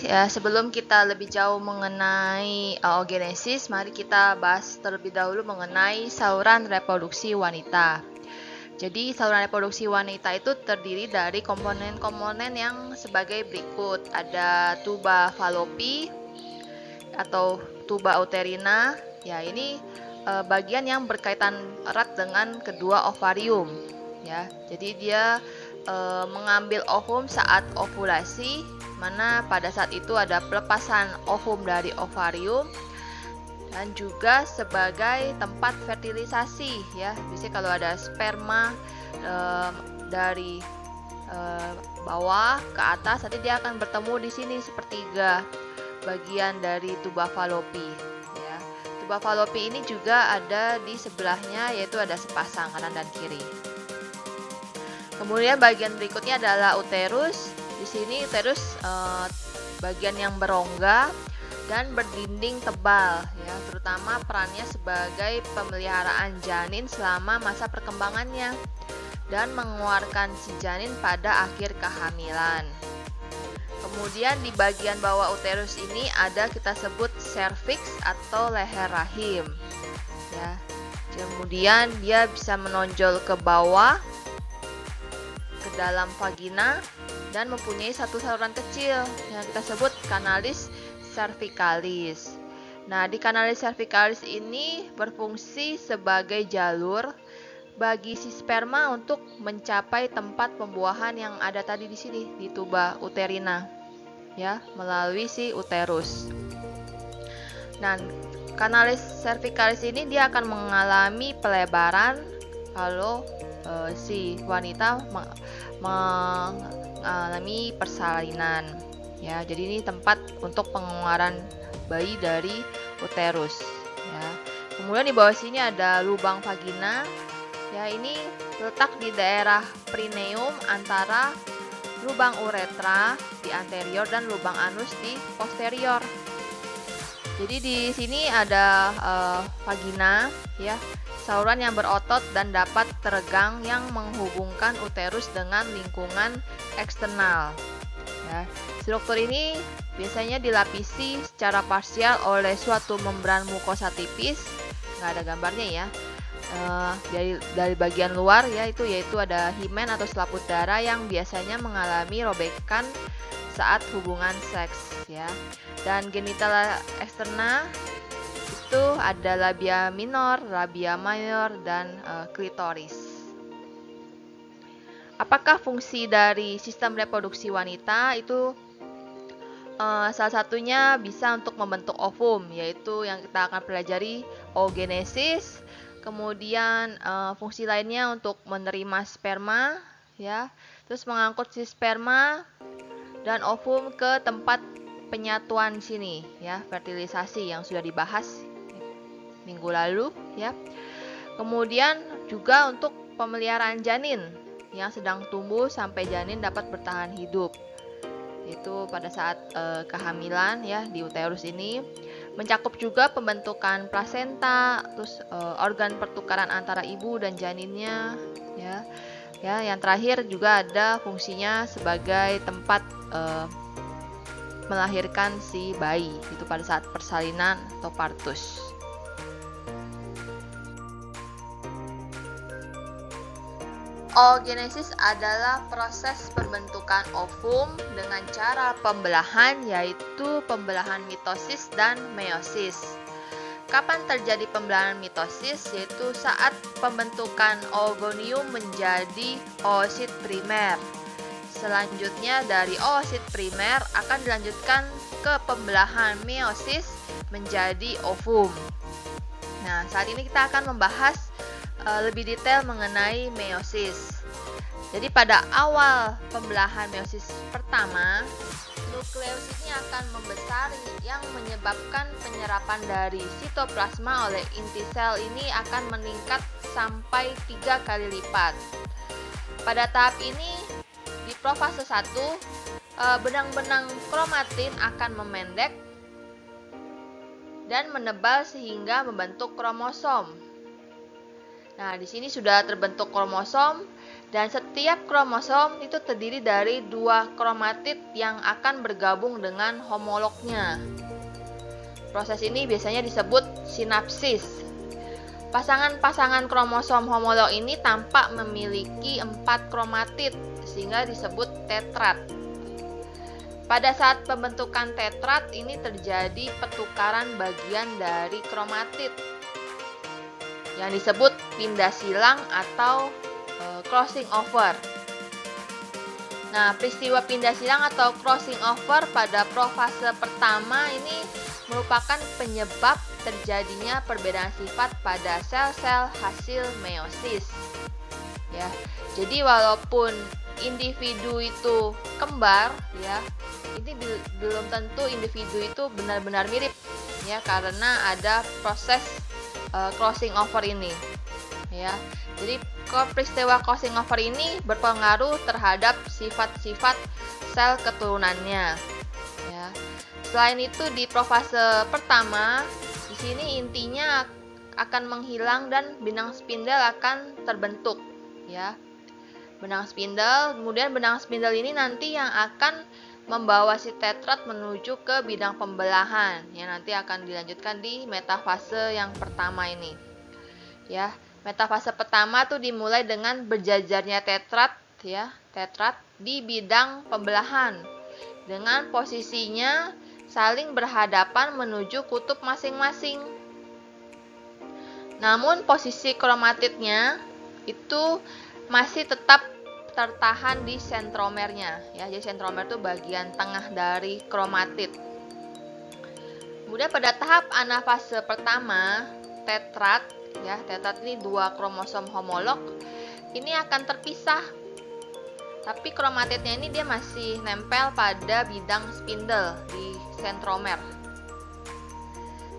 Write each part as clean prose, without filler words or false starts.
ya, sebelum kita lebih jauh mengenai oogenesis, mari kita bahas terlebih dahulu mengenai saluran reproduksi wanita. Jadi saluran reproduksi wanita itu terdiri dari komponen-komponen yang sebagai berikut. Ada tuba Fallopi atau tuba uterina. Ya, ini bagian yang berkaitan erat dengan kedua ovarium. Ya, jadi dia mengambil ovum saat ovulasi, mana pada saat itu ada pelepasan ovum dari ovarium, dan juga sebagai tempat fertilisasi, ya. Biasanya kalau ada sperma dari bawah ke atas, nanti dia akan bertemu di sini sepertiga bagian dari tuba Fallopi, ya. Tuba Fallopi ini juga ada di sebelahnya, yaitu ada sepasang kanan dan kiri. Kemudian bagian berikutnya adalah uterus. Di sini uterus bagian yang berongga dan berdinding tebal, ya, terutama perannya sebagai pemeliharaan janin selama masa perkembangannya dan mengeluarkan si janin pada akhir kehamilan. Kemudian di bagian bawah uterus ini ada kita sebut serviks atau leher rahim, ya. Kemudian dia bisa menonjol ke bawah ke dalam vagina dan mempunyai satu saluran kecil yang kita sebut kanalis cervicalis. Nah, di kanalis cervicalis ini berfungsi sebagai jalur bagi si sperma untuk mencapai tempat pembuahan yang ada tadi di sini di tuba uterina, ya, melalui si uterus. Nah, kanalis cervicalis ini dia akan mengalami pelebaran kalau si wanita mengalami persalinan, ya. Jadi ini tempat untuk pengeluaran bayi dari uterus, ya. Kemudian di bawah sini ada lubang vagina, ya. Ini letak di daerah perineum antara lubang uretra di anterior dan lubang anus di posterior. Jadi di sini ada vagina, ya, saluran yang berotot dan dapat teregang yang menghubungkan uterus dengan lingkungan eksternal, ya. Struktur ini biasanya dilapisi secara parsial oleh suatu membran mukosa tipis, nggak ada gambarnya, ya. Dari bagian luar, ya, yaitu ada himen atau selaput darah yang biasanya mengalami robekan saat hubungan seks, ya. Dan genital eksterna itu ada labia minor, labia mayor, dan klitoris. Apakah fungsi dari sistem reproduksi wanita? Itu salah satunya bisa untuk membentuk ovum, yaitu yang kita akan pelajari oogenesis. Kemudian fungsi lainnya untuk menerima sperma, ya, terus mengangkut si sperma dan ovum ke tempat penyatuan sini, ya, fertilisasi yang sudah dibahas minggu lalu, ya. Kemudian juga untuk pemeliharaan janin yang sedang tumbuh sampai janin dapat bertahan hidup, itu pada saat kehamilan, ya, di uterus ini. Mencakup juga pembentukan plasenta, terus organ pertukaran antara ibu dan janinnya, ya. Ya, yang terakhir juga ada fungsinya sebagai tempat melahirkan si bayi, itu pada saat persalinan atau partus. Oogenesis adalah proses pembentukan ovum dengan cara pembelahan, yaitu pembelahan mitosis dan meiosis. Kapan terjadi pembelahan mitosis? Yaitu saat pembentukan oogonium menjadi oosit primer. Selanjutnya dari oosit primer akan dilanjutkan ke pembelahan meiosis menjadi ovum. Nah, saat ini kita akan membahas lebih detail mengenai meiosis. Jadi pada awal pembelahan meiosis pertama, nukleus ini akan membesar yang menyebabkan penyerapan dari sitoplasma oleh inti sel ini akan meningkat sampai 3 kali lipat. Pada tahap ini di profase 1, benang-benang kromatin akan memendek dan menebal sehingga membentuk kromosom. Nah, di sini sudah terbentuk kromosom Dan setiap kromosom itu terdiri dari 2 kromatid yang akan bergabung dengan homolognya. Proses ini biasanya disebut sinapsis. Pasangan-pasangan kromosom homolog ini tampak memiliki 4 kromatid sehingga disebut tetrad. Pada saat pembentukan tetrad ini terjadi pertukaran bagian dari kromatid yang disebut pindah silang atau crossing over. Nah, peristiwa pindah silang atau crossing over pada profase pertama ini merupakan penyebab terjadinya perbedaan sifat pada sel-sel hasil meiosis. Ya. Jadi walaupun individu itu kembar, ya, ini belum tentu individu itu benar-benar mirip, ya, karena ada proses crossing over ini, ya. Jadi peristiwa crossing over ini berpengaruh terhadap sifat-sifat sel keturunannya, ya. Selain itu di profase pertama, di sini intinya akan menghilang dan benang spindel akan terbentuk, ya. Benang spindel, kemudian benang spindel ini nanti yang akan membawa si tetrad menuju ke bidang pembelahan yang nanti akan dilanjutkan di metafase yang pertama ini. Ya, metafase pertama tuh dimulai dengan berjajarnya tetrad, ya, tetrad di bidang pembelahan dengan posisinya saling berhadapan menuju kutub masing-masing. Namun posisi kromatidnya itu masih tetap tertahan di sentromernya, ya. Jadi sentromer itu bagian tengah dari kromatid. Kemudian pada tahap anafase pertama, tetrad, ya, tetrad ini 2 kromosom homolog ini akan terpisah. Tapi kromatidnya ini dia masih nempel pada bidang spindel di sentromer.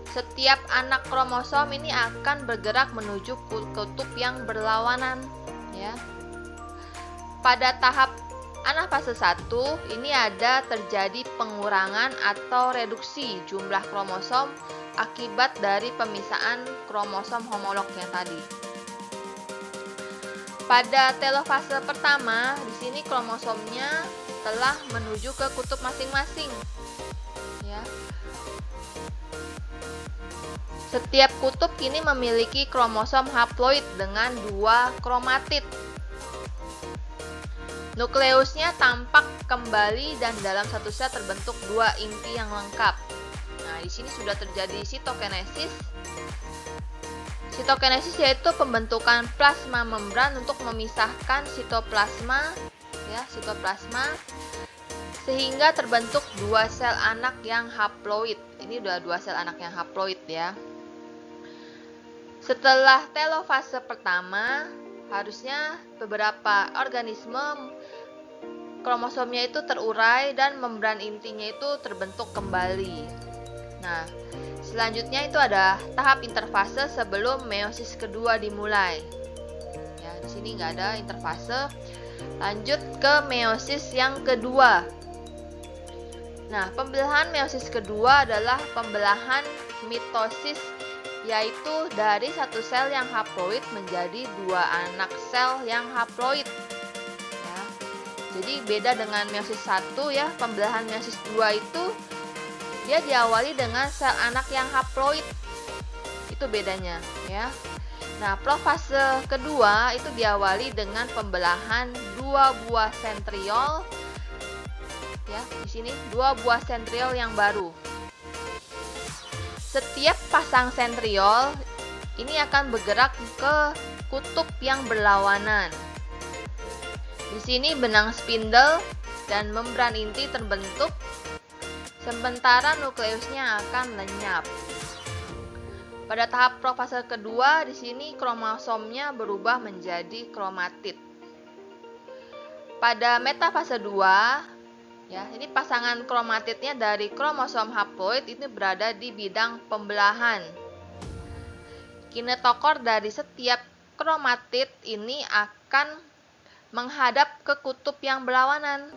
Setiap anak kromosom ini akan bergerak menuju kutub yang berlawanan, ya. Pada tahap anafase 1 ini ada terjadi pengurangan atau reduksi jumlah kromosom akibat dari pemisahan kromosom homolog yang tadi. Pada telofase pertama, di sini kromosomnya telah menuju ke kutub masing-masing, ya. Setiap kutub ini memiliki kromosom haploid dengan 2 kromatid. Nukleusnya tampak kembali dan dalam satu sel terbentuk 2 inti yang lengkap. Nah, di sini sudah terjadi sitokinesis. Sitokinesis yaitu pembentukan plasma membran untuk memisahkan sitoplasma, ya, sitoplasma sehingga terbentuk 2 sel anak yang haploid. Ini udah 2 sel anak yang haploid, ya. Setelah telofase pertama, harusnya beberapa organisme kromosomnya itu terurai dan membran intinya itu terbentuk kembali. Nah, selanjutnya itu ada tahap interfase sebelum meiosis kedua dimulai. Ya, di sini nggak ada interfase. Lanjut ke meiosis yang kedua. Nah, pembelahan meiosis kedua adalah pembelahan mitosis, yaitu dari satu sel yang haploid menjadi 2 anak sel yang haploid. Ya. Jadi beda dengan meiosis 1, ya, pembelahan meiosis 2 itu dia diawali dengan sel anak yang haploid. Itu bedanya, ya. Nah, profase kedua itu diawali dengan pembelahan 2 buah sentriol. Ya, di sini 2 buah sentriol yang baru. Setiap pasang sentriol ini akan bergerak ke kutub yang berlawanan. Di sini benang spindel dan membran inti terbentuk, sementara nukleusnya akan lenyap. Pada tahap profase kedua, di sini kromosomnya berubah menjadi kromatid. Pada metafase 2, ya, ini pasangan kromatidnya dari kromosom haploid ini berada di bidang pembelahan. Kinetokor dari setiap kromatid ini akan menghadap ke kutub yang berlawanan.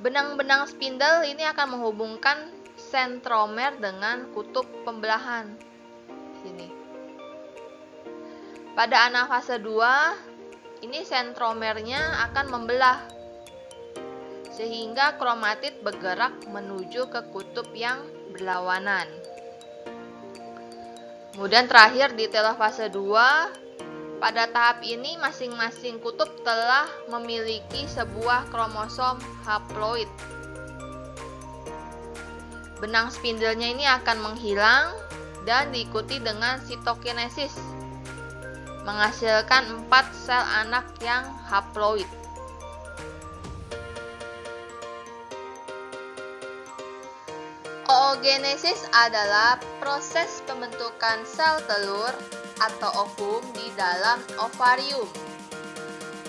Benang-benang spindel ini akan menghubungkan sentromer dengan kutub pembelahan. Sini. Pada anafase 2, ini sentromernya akan membelah sehingga kromatid bergerak menuju ke kutub yang berlawanan. Kemudian terakhir di telofase 2, pada tahap ini masing-masing kutub telah memiliki sebuah kromosom haploid. Benang spindelnya ini akan menghilang dan diikuti dengan sitokinesis, menghasilkan 4 sel anak yang haploid. Oogenesis adalah proses pembentukan sel telur atau ovum di dalam ovarium.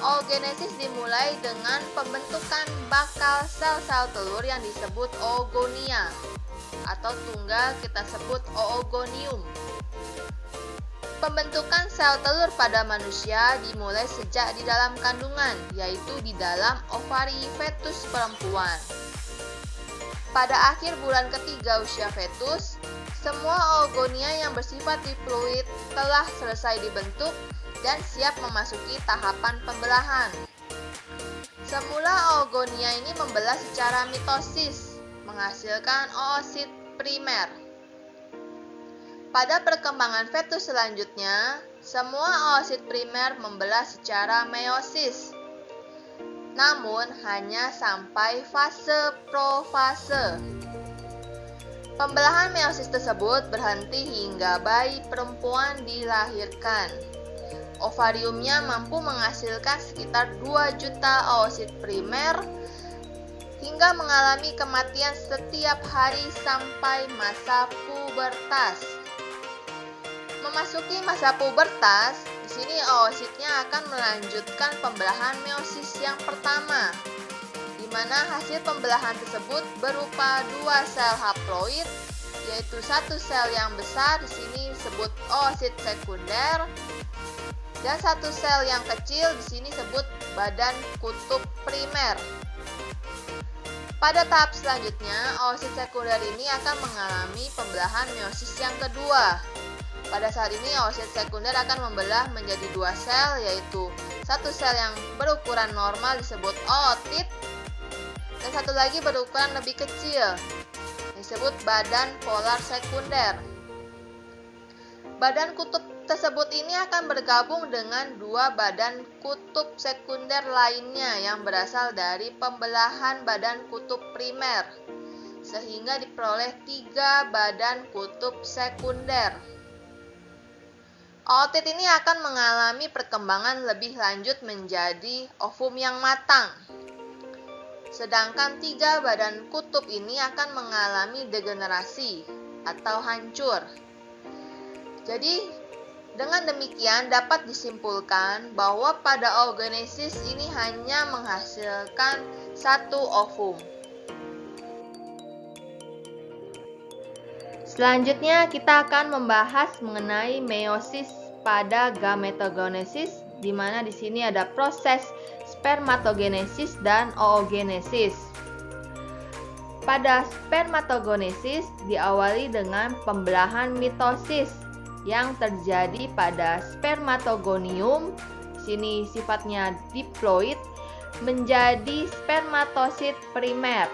Oogenesis dimulai dengan pembentukan bakal sel-sel telur yang disebut oogonia, atau tunggal kita sebut oogonium. Pembentukan sel telur pada manusia dimulai sejak di dalam kandungan, yaitu di dalam ovari fetus perempuan. Pada akhir bulan ketiga usia fetus, semua oogonia yang bersifat diploid telah selesai dibentuk dan siap memasuki tahapan pembelahan. Semula oogonia ini membelah secara mitosis, menghasilkan oosit primer. Pada perkembangan fetus selanjutnya, semua oosit primer membelah secara meiosis, namun hanya sampai fase profase. Pembelahan meiosis tersebut berhenti hingga bayi perempuan dilahirkan. Ovariumnya mampu menghasilkan sekitar 2 juta oosit primer hingga mengalami kematian setiap hari sampai masa pubertas. Memasuki masa pubertas, di sini oositnya akan melanjutkan pembelahan meiosis yang pertama, di mana hasil pembelahan tersebut berupa 2 sel haploid, yaitu 1 sel yang besar, di sini disebut oosit sekunder, dan 1 sel yang kecil, di sini disebut badan kutub primer. Pada tahap selanjutnya, oosit sekunder ini akan mengalami pembelahan meiosis yang kedua. Pada saat ini oosit sekunder akan membelah menjadi 2 sel, yaitu 1 sel yang berukuran normal disebut ootit, dan 1 lagi berukuran lebih kecil disebut badan polar sekunder. Badan kutub tersebut ini akan bergabung dengan 2 badan kutub sekunder lainnya yang berasal dari pembelahan badan kutub primer, sehingga diperoleh 3 badan kutub sekunder. Ootit ini akan mengalami perkembangan lebih lanjut menjadi ovum yang matang. Sedangkan 3 badan kutub ini akan mengalami degenerasi atau hancur. Jadi, dengan demikian dapat disimpulkan bahwa pada oogenesis ini hanya menghasilkan 1 ovum. Selanjutnya kita akan membahas mengenai meiosis pada gametogenesis, di mana di sini ada proses spermatogenesis dan oogenesis. Pada spermatogenesis diawali dengan pembelahan mitosis yang terjadi pada spermatogonium, sini sifatnya diploid, menjadi spermatosit primer.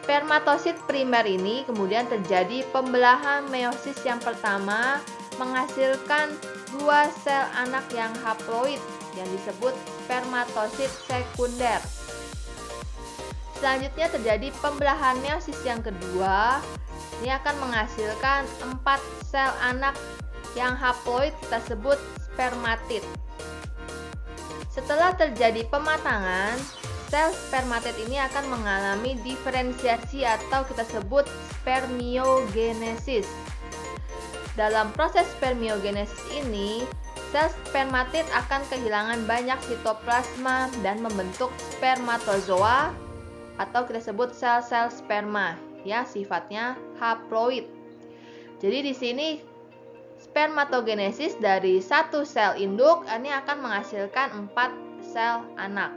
Spermatosit primer ini kemudian terjadi pembelahan meiosis yang pertama, menghasilkan 2 sel anak yang haploid yang disebut spermatosit sekunder. Selanjutnya terjadi pembelahan meiosis yang kedua, ini akan menghasilkan 4 sel anak yang haploid kita sebut spermatid. Setelah terjadi pematangan, sel spermatid ini akan mengalami diferensiasi atau kita sebut spermiogenesis. Dalam proses spermiogenesis ini, sel spermatid akan kehilangan banyak sitoplasma dan membentuk spermatozoa atau kita sebut sel-sel sperma, ya, sifatnya haploid. Jadi di sini spermatogenesis dari 1 sel induk ini akan menghasilkan 4 sel anak.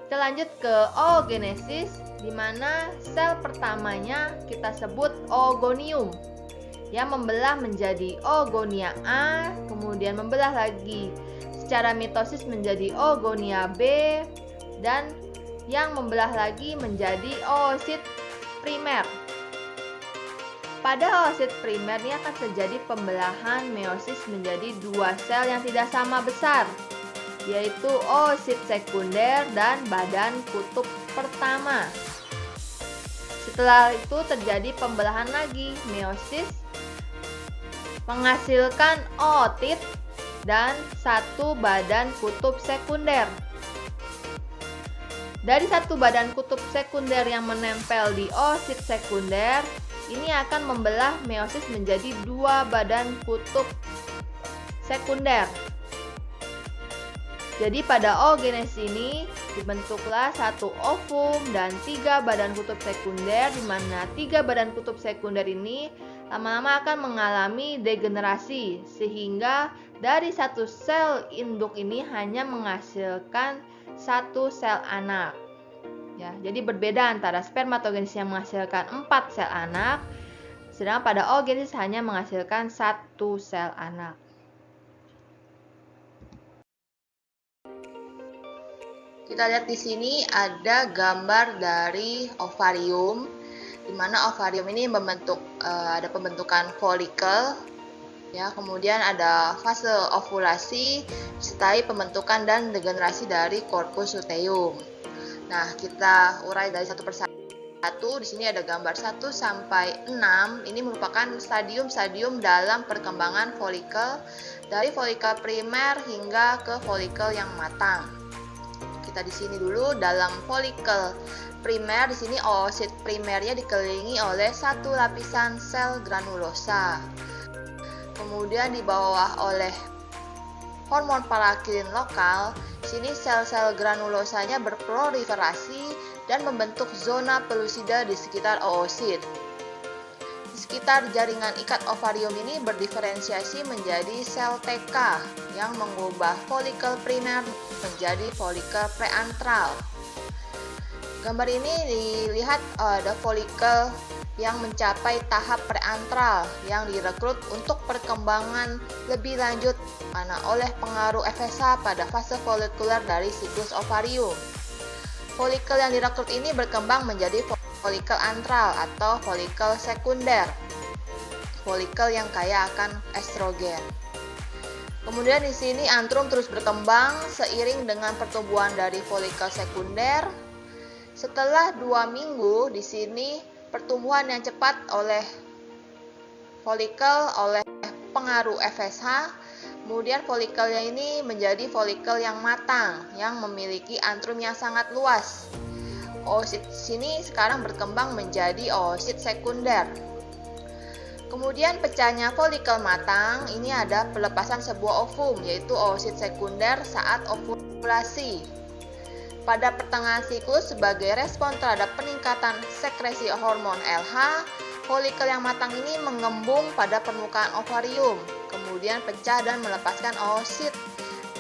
Kita lanjut ke oogenesis, di mana sel pertamanya kita sebut oogonium yang membelah menjadi oogonia A, kemudian membelah lagi secara mitosis menjadi oogonia B, dan yang membelah lagi menjadi oosit primer. Pada oosit primer ini akan terjadi pembelahan meiosis menjadi dua sel yang tidak sama besar, yaitu oosit sekunder dan badan kutub pertama. Setelah itu terjadi pembelahan lagi, meiosis menghasilkan ootit dan satu badan kutub sekunder. Dari satu badan kutub sekunder yang menempel di oosit sekunder, ini akan membelah meiosis menjadi dua badan kutub sekunder. Jadi pada oogenesis ini dibentuklah satu ovum dan tiga badan kutub sekunder, di mana tiga badan kutub sekunder ini lama-lama akan mengalami degenerasi, sehingga dari satu sel induk ini hanya menghasilkan satu sel anak. Ya, jadi berbeda antara spermatogenesis yang menghasilkan 4 sel anak, sedangkan pada oogenesis hanya menghasilkan satu sel anak. Kita lihat di sini ada gambar dari ovarium, di mana ovarium ini ada pembentukan folikel, ya, kemudian ada fase ovulasi, disertai pembentukan dan degenerasi dari corpus luteum. Nah, kita urai dari satu persatu. Di sini ada gambar 1 sampai 6. Ini merupakan stadium-stadium dalam perkembangan folikel dari folikel primer hingga ke folikel yang matang. Kita di sini dulu dalam folikel primer. Di sini oosit primernya dikelilingi oleh satu lapisan sel granulosa. Kemudian di bawah oleh hormon parakilin lokal. Di sini sel-sel granulosanya berproliferasi dan membentuk zona pelusida di sekitar oosit. Di sekitar jaringan ikat ovarium ini berdiferensiasi menjadi sel TK yang mengubah folikel primer menjadi folikel preantral. Gambar ini dilihat ada folikel yang mencapai tahap preantral yang direkrut untuk perkembangan lebih lanjut karena oleh pengaruh FSH pada fase folikuler dari siklus ovarium. Folikel yang direkrut ini berkembang menjadi folikel antral atau folikel sekunder, folikel yang kaya akan estrogen. Kemudian di sini antrum terus berkembang seiring dengan pertumbuhan dari folikel sekunder. Setelah 2 minggu, di sini pertumbuhan yang cepat oleh folikel oleh pengaruh FSH, kemudian folikelnya ini menjadi folikel yang matang yang memiliki antrum yang sangat luas. Oosit sini sekarang berkembang menjadi oosit sekunder. Kemudian pecahnya folikel matang, ini ada pelepasan sebuah ovum, yaitu oosit sekunder saat ovulasi. Pada pertengahan siklus, sebagai respon terhadap peningkatan sekresi hormon LH, folikel yang matang ini mengembung pada permukaan ovarium, kemudian pecah dan melepaskan oosit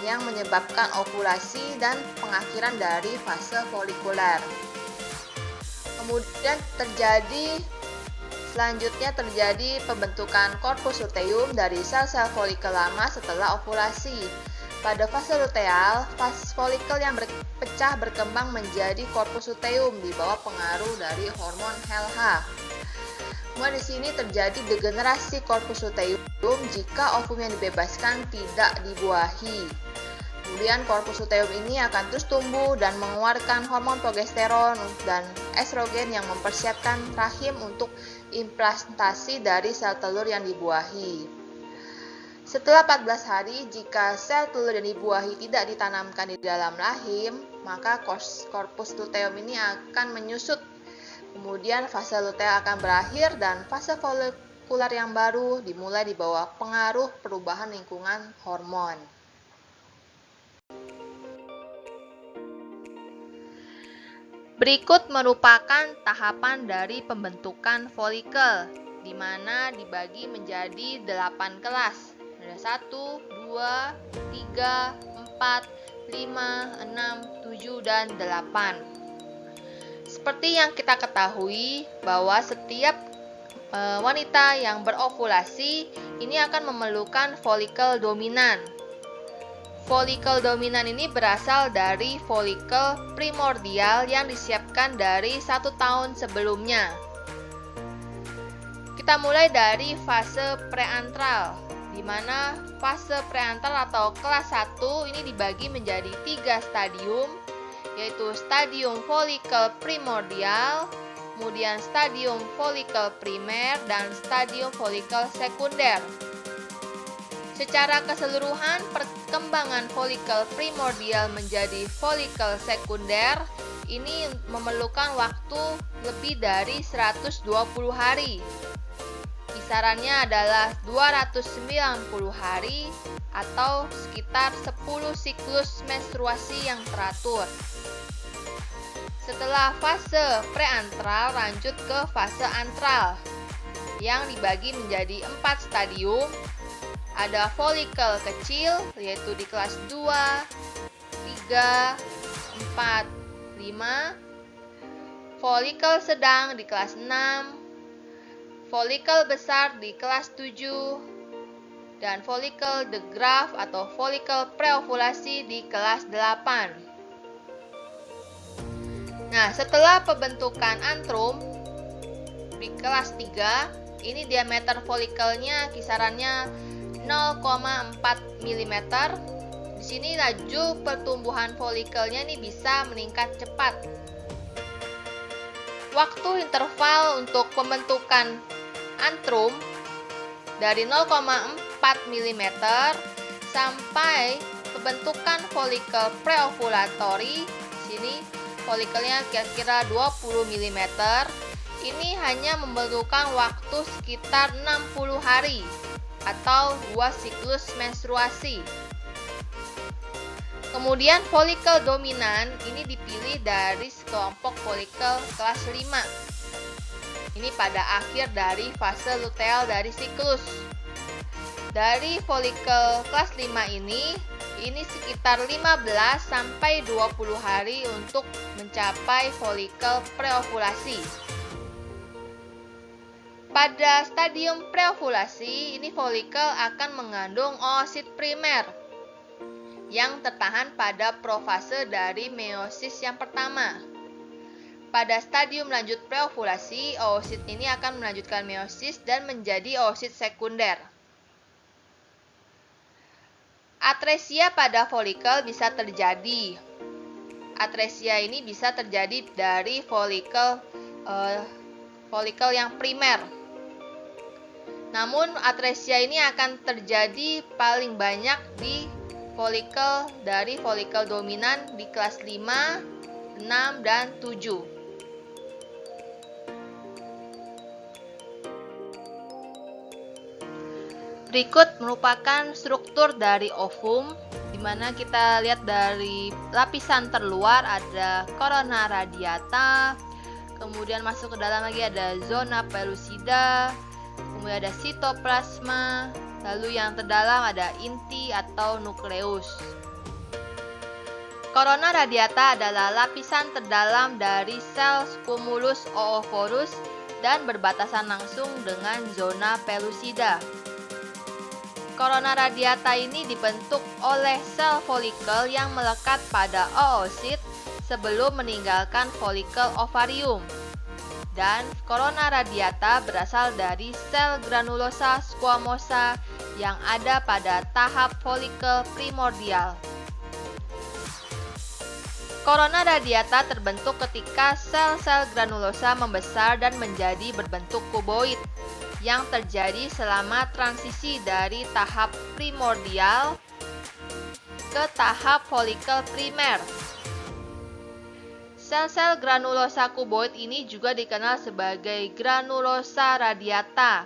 yang menyebabkan ovulasi dan pengakhiran dari fase folikuler. Kemudian selanjutnya terjadi pembentukan corpus luteum dari sel-sel folikel lama setelah ovulasi. Pada fase luteal, folikel yang pecah berkembang menjadi corpus luteum di bawah pengaruh dari hormon LH. Kemudian di sini terjadi degenerasi corpus luteum jika ovum yang dibebaskan tidak dibuahi. Kemudian corpus luteum ini akan terus tumbuh dan mengeluarkan hormon progesteron dan estrogen yang mempersiapkan rahim untuk implantasi dari sel telur yang dibuahi. Setelah 14 hari, jika sel telur yang dibuahi tidak ditanamkan di dalam rahim, maka corpus luteum ini akan menyusut. Kemudian fase luteal akan berakhir dan fase folikuler yang baru dimulai di bawah pengaruh perubahan lingkungan hormon. Berikut merupakan tahapan dari pembentukan folikel, di mana dibagi menjadi 8 kelas. Ada 1, 2, 3, 4, 5, 6, 7, dan 8. Seperti yang kita ketahui bahwa setiap wanita yang berovulasi ini akan memerlukan folikel dominan. Folikel dominan ini berasal dari folikel primordial yang disiapkan dari 1 tahun sebelumnya. Kita mulai dari fase preantral, di mana fase preantral atau kelas 1 ini dibagi menjadi 3 stadium, yaitu stadium folikel primordial, kemudian stadium folikel primer, dan stadium folikel sekunder. Secara keseluruhan, perkembangan folikel primordial menjadi folikel sekunder ini memerlukan waktu lebih dari 120 hari. Kisarannya adalah 290 hari atau sekitar 10 siklus menstruasi yang teratur. Setelah fase preantral, lanjut ke fase antral yang dibagi menjadi 4 stadium. Ada folikel kecil yaitu di kelas 2, 3, 4, 5. Folikel sedang di kelas 6. Folikel besar di kelas 7. Dan folikel de Graaff atau folikel preovulasi di kelas 8. Nah, setelah pembentukan antrum di kelas 3, ini diameter folikelnya kisarannya 0,4 mm. Di sini laju pertumbuhan folikelnya ini bisa meningkat cepat. Waktu interval untuk pembentukan antrum dari 0,4 mm sampai pembentukan folikel preovulatori. Di sini folikelnya kira-kira 20 mm. Ini hanya memerlukan waktu sekitar 60 hari atau 2 siklus menstruasi. Kemudian folikel dominan ini dipilih dari sekelompok folikel kelas 5. Ini pada akhir dari fase luteal dari siklus. Dari folikel kelas 5 ini sekitar 15 sampai 20 hari untuk mencapai folikel preovulasi. Pada stadium preovulasi, ini folikel akan mengandung oosit primer yang tertahan pada profase dari meiosis yang pertama. Pada stadium lanjut preovulasi, oosit ini akan melanjutkan meiosis dan menjadi oosit sekunder. Atresia pada folikel bisa terjadi. Atresia ini bisa terjadi dari folikel yang primer. Namun atresia ini akan terjadi paling banyak di folikel dari folikel dominan di kelas 5, 6, dan 7. Berikut merupakan struktur dari ovum, di mana kita lihat dari lapisan terluar ada corona radiata, kemudian masuk ke dalam lagi ada zona pellucida, kemudian ada sitoplasma, lalu yang terdalam ada inti atau nukleus. Corona radiata adalah lapisan terdalam dari sel squamulus oovorus dan berbatasan langsung dengan zona pellucida. Corona radiata ini dibentuk oleh sel folikel yang melekat pada oosit sebelum meninggalkan folikel ovarium. Dan corona radiata berasal dari sel granulosa squamosa yang ada pada tahap folikel primordial. Corona radiata terbentuk ketika sel-sel granulosa membesar dan menjadi berbentuk kuboid yang terjadi selama transisi dari tahap primordial ke tahap folikel primer. Sel-sel granulosa kuboid ini juga dikenal sebagai granulosa radiata,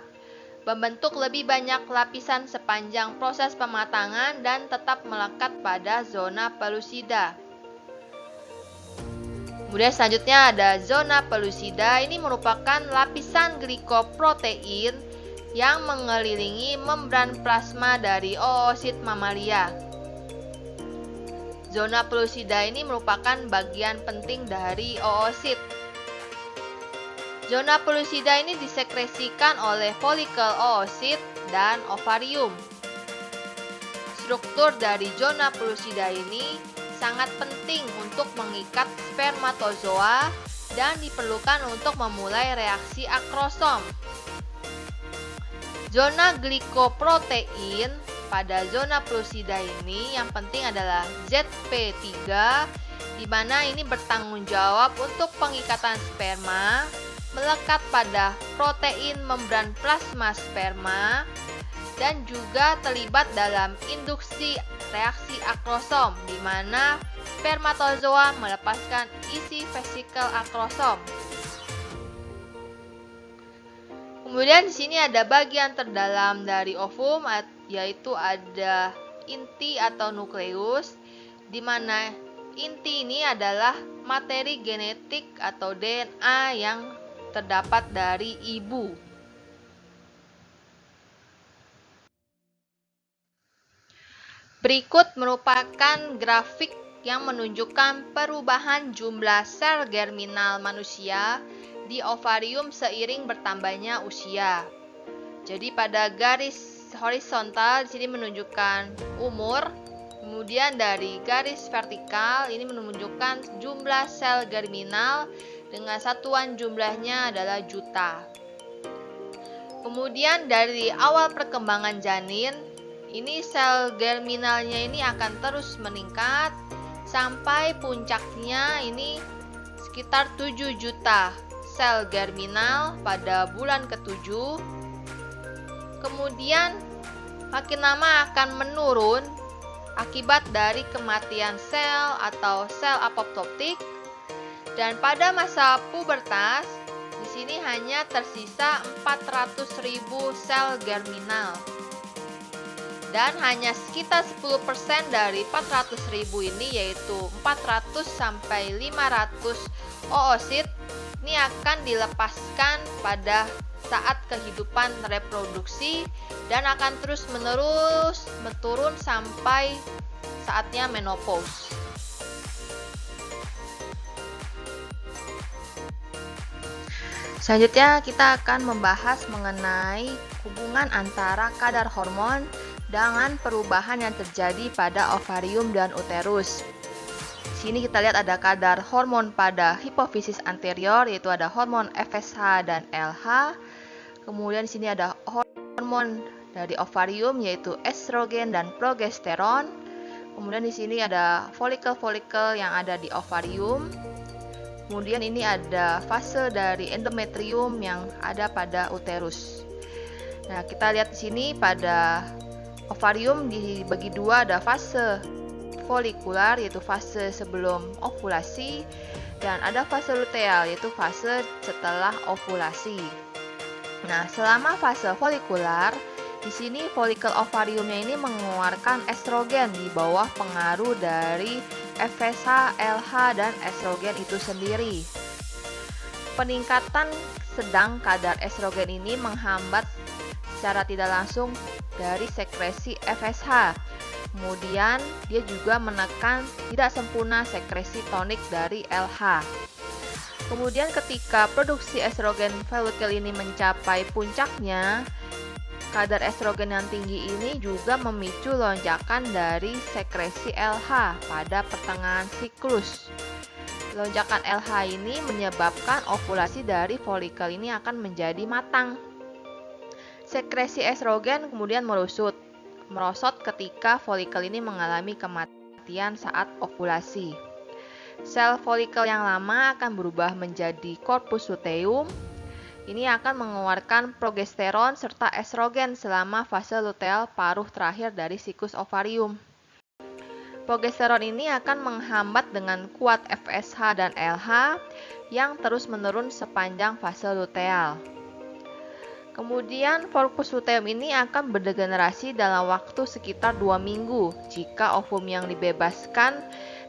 membentuk lebih banyak lapisan sepanjang proses pematangan dan tetap melekat pada zona pellucida. Kemudian selanjutnya ada zona pellucida, ini merupakan lapisan glikoprotein yang mengelilingi membran plasma dari oosit mamalia. Zona pellucida ini merupakan bagian penting dari oosit. Zona pellucida ini disekresikan oleh folikel oosit dan ovarium. Struktur dari zona pellucida ini sangat penting untuk mengikat spermatozoa dan diperlukan untuk memulai reaksi akrosom. Zona glikoprotein pada zona pellucida ini yang penting adalah ZP3, di mana ini bertanggung jawab untuk pengikatan sperma, melekat pada protein membran plasma sperma, dan juga terlibat dalam induksi reaksi akrosom, di mana spermatozoa melepaskan isi vesikel akrosom. Kemudian di sini ada bagian terdalam dari ovum, yaitu ada inti atau nukleus, di mana inti ini adalah materi genetik atau DNA yang terdapat dari ibu. Berikut merupakan grafik yang menunjukkan perubahan jumlah sel germinal manusia di ovarium seiring bertambahnya usia. Jadi pada garis horizontal di sini menunjukkan umur, kemudian dari garis vertikal ini menunjukkan jumlah sel germinal dengan satuan jumlahnya adalah juta. Kemudian dari awal perkembangan janin, ini sel germinalnya ini akan terus meningkat sampai puncaknya ini sekitar 7 juta sel germinal pada bulan ke-7. Kemudian makin lama akan menurun akibat dari kematian sel atau sel apoptotik, dan pada masa pubertas di sini hanya tersisa 400.000 sel germinal. Dan hanya sekitar 10% dari 400.000 ini, yaitu 400 sampai 500 oosit, ini akan dilepaskan pada saat kehidupan reproduksi dan akan terus-menerus menurun sampai saatnya menopause. Selanjutnya kita akan membahas mengenai hubungan antara kadar hormon dengan perubahan yang terjadi pada ovarium dan uterus. Di sini kita lihat ada kadar hormon pada hipofisis anterior, yaitu ada hormon FSH dan LH. Kemudian di sini ada hormon dari ovarium, yaitu estrogen dan progesteron. Kemudian di sini ada folikel-folikel yang ada di ovarium. Kemudian ini ada fase dari endometrium yang ada pada uterus. Nah, kita lihat di sini pada ovarium dibagi dua, ada fase folikular yaitu fase sebelum ovulasi, dan ada fase luteal yaitu fase setelah ovulasi. Nah, selama fase folikular, di sini folikel ovariumnya ini mengeluarkan estrogen di bawah pengaruh dari FSH, LH, dan estrogen itu sendiri. Peningkatan sedang kadar estrogen ini menghambat secara tidak langsung dari sekresi FSH. Kemudian dia juga menekan tidak sempurna sekresi tonik dari LH. Kemudian ketika produksi estrogen folikel ini mencapai puncaknya, kadar estrogen yang tinggi ini juga memicu lonjakan dari sekresi LH pada pertengahan siklus. Lonjakan LH ini menyebabkan ovulasi dari folikel ini akan menjadi matang. Sekresi estrogen kemudian merosot ketika folikel ini mengalami kematian saat ovulasi. Sel folikel yang lama akan berubah menjadi corpus luteum. Ini akan mengeluarkan progesteron serta estrogen selama fase luteal paruh terakhir dari siklus ovarium. Progesteron ini akan menghambat dengan kuat FSH dan LH yang terus menurun sepanjang fase luteal. Kemudian corpus luteum ini akan berdegenerasi dalam waktu sekitar 2 minggu jika ovum yang dibebaskan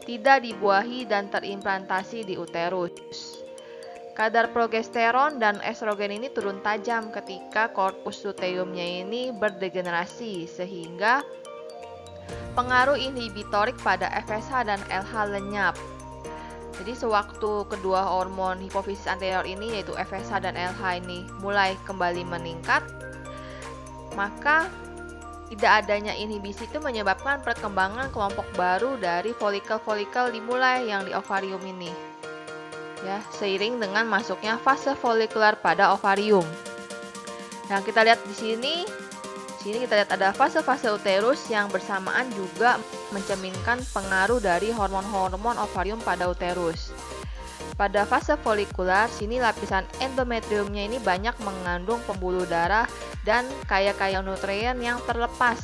tidak dibuahi dan terimplantasi di uterus. Kadar progesteron dan estrogen ini turun tajam ketika corpus luteumnya ini berdegenerasi, sehingga pengaruh inhibitorik pada FSH dan LH lenyap. Jadi sewaktu kedua hormon hipofisis anterior ini yaitu FSH dan LH ini mulai kembali meningkat, maka tidak adanya inhibisi itu menyebabkan perkembangan kelompok baru dari folikel-folikel dimulai yang di ovarium ini. Ya, seiring dengan masuknya fase folikular pada ovarium. Nah, kita lihat di sini kita lihat ada fase-fase uterus yang bersamaan juga mencerminkan pengaruh dari hormon-hormon ovarium pada uterus. Pada fase folikular, sini lapisan endometriumnya ini banyak mengandung pembuluh darah dan kaya nutrien yang terlepas.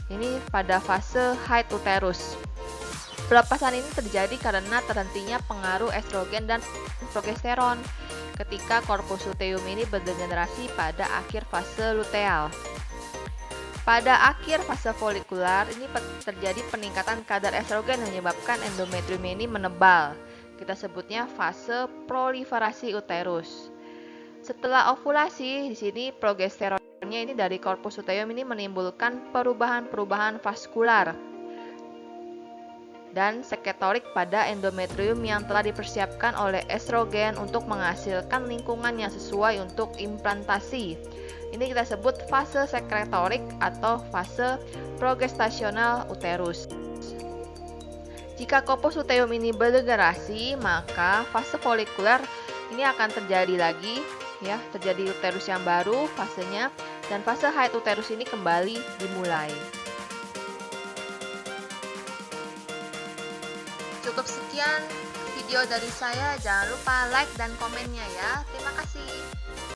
Ini pada fase haid uterus. Pelepasan ini terjadi karena terhentinya pengaruh estrogen dan progesteron ketika korpus luteum ini berdegenerasi pada akhir fase luteal. Pada akhir fase folikular, ini terjadi peningkatan kadar estrogen yang menyebabkan endometrium ini menebal. Kita sebutnya fase proliferasi uterus. Setelah ovulasi, di sini progesteronnya ini dari korpus luteum ini menimbulkan perubahan-perubahan vaskular dan sekretorik pada endometrium yang telah dipersiapkan oleh estrogen untuk menghasilkan lingkungan yang sesuai untuk implantasi. Ini kita sebut fase sekretorik atau fase progestasional uterus. Jika korpus luteum ini berdegenerasi, maka fase folikuler ini akan terjadi lagi, ya, terjadi uterus yang baru fasenya, dan fase haid uterus ini kembali dimulai. Cukup sekian video dari saya, jangan lupa like dan komennya ya. Terima kasih.